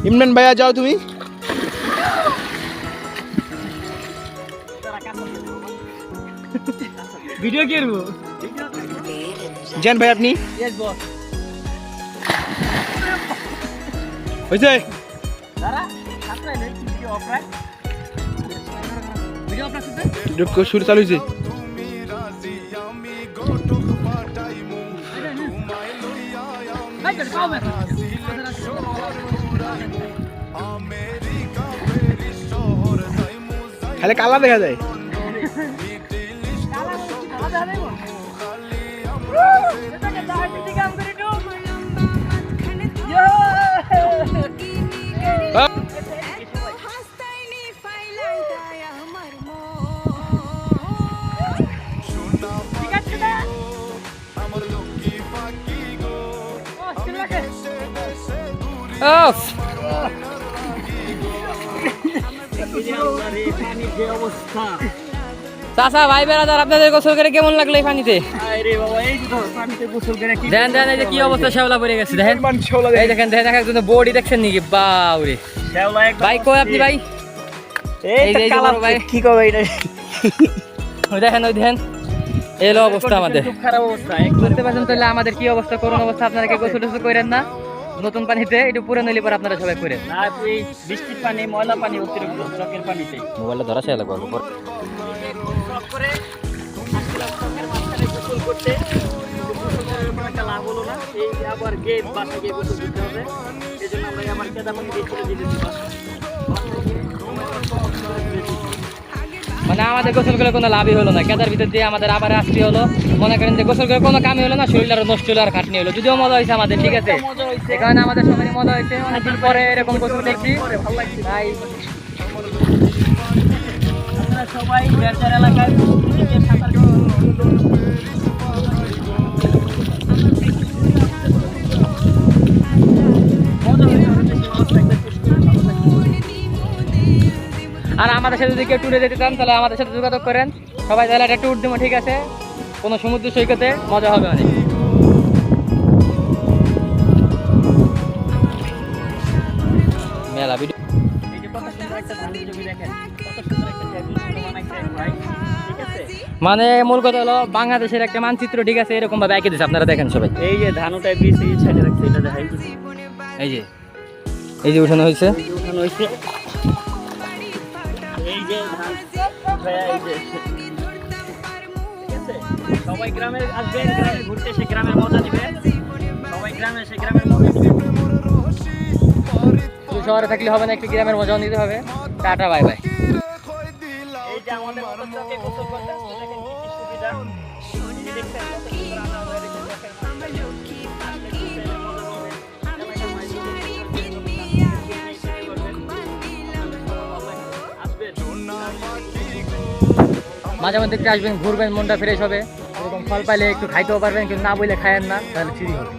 ইমরান ভাইয়া যাও তুমি। ভিডিও কি করবো? জান ভাই আপনি হয়েছে শুরু চালু হয়েছে। খালি কালা দেখা যায়। চাচা ভাই বেড়াদার আপনাদের গোসল করে কেমন লাগলো এই পানিতে? দেখেন দেখেন এই যে কি অবস্থা, শ্যাওলা পড়ে গেছে। দেখেন এই দেখেন দেখেন একজন বডি দেখছেন নাকি? বাউরে ভাই কই আপনি ভাই? এই যে ভাই কি কবে এটা ওই দেখেন এলো অবস্থা আমাদের, খুব খারাপ অবস্থা। বুঝতে পারছেন তাহলে আমাদের কি অবস্থা, করুন অবস্থা। আপনারা কি গোসল টোসল করেন না নতুন পানিতে? একটু পুরো নইলে পর আপনারা সবাই করেন না। এই বৃষ্টির পানি, ময়লা পানি, অতিরিক্ত চকের পানিতে মোবাইলটা ধরা শেয়ার লাগবে উপর করে গোসল করতে একটা লাভ হলো না। এই আবার গিয়ে বাসে গিয়ে গোসল দিতে হবে। এই জন্য আমরা আমার কেদারনাথ দিয়ে চলে যেতেছি। মানে আমাদের গোসল করে কোনো লাভই হলো না, কেদার ভিতর দিয়ে আমাদের আবার আসতে হলো। মনে করেন যে গোসল করে কোনো কামই হলো না, শরীরটা নষ্ট হলো আর খাটনি হলো। যদিও মজা হয়েছে আমাদের, ঠিক আছে, এখানে আমাদের সবাই মজা হয়েছে। অনেকদিন পরে এরকম গোসল করছি তাই সবাই যার এলাকায় আর আমাদের সাথে যদি কেউ ট্যুরে যেতে চান তাহলে আমাদের সাথে যোগাযোগ করেন। সবাই তাহলে একটা ট্যুর দেবো, ঠিক আছে? কোনো সমুদ্র সৈকতে মজা হবে অনেক। মেলা ভিডিও মানে মূল কথা হলো বাংলাদেশের একটা মানচিত্র, ঠিক আছে, এরকম ভাবে এঁকে দিচ্ছে। আপনারা দেখেন সবাই, এই যে ধানটা বীজ এই সাইডে রাখছে, এটা দেখাই। এই যে উঠানো হয়েছে, এই যে ধান, এই যে ঠিক আছে। সবাই গ্রামে আসবেন, গ্রামে ঘুরতে এসে গ্রামের মজা নেবেন। সবাই গ্রামে এসে গ্রামের মজা নেবেন। শহরে থাকলে হবে না, একটু গ্রামের মজাও নিতে হবে। Tata bye bye. এই যে আমাদের মতকে গোসল করতে দেখেন কি সুবিধা। দেখছেন কত সুন্দর আনা হয়ে গেছে। মাঝে মধ্যে একটু আসবেন, ঘুরবেন, মনটা ফ্রেশ হবে। এরকম ফল পাইলে একটু খাইতেও পারবেন, কিন্তু না বলে খায়েন না, তাহলে ফ্রি হবে।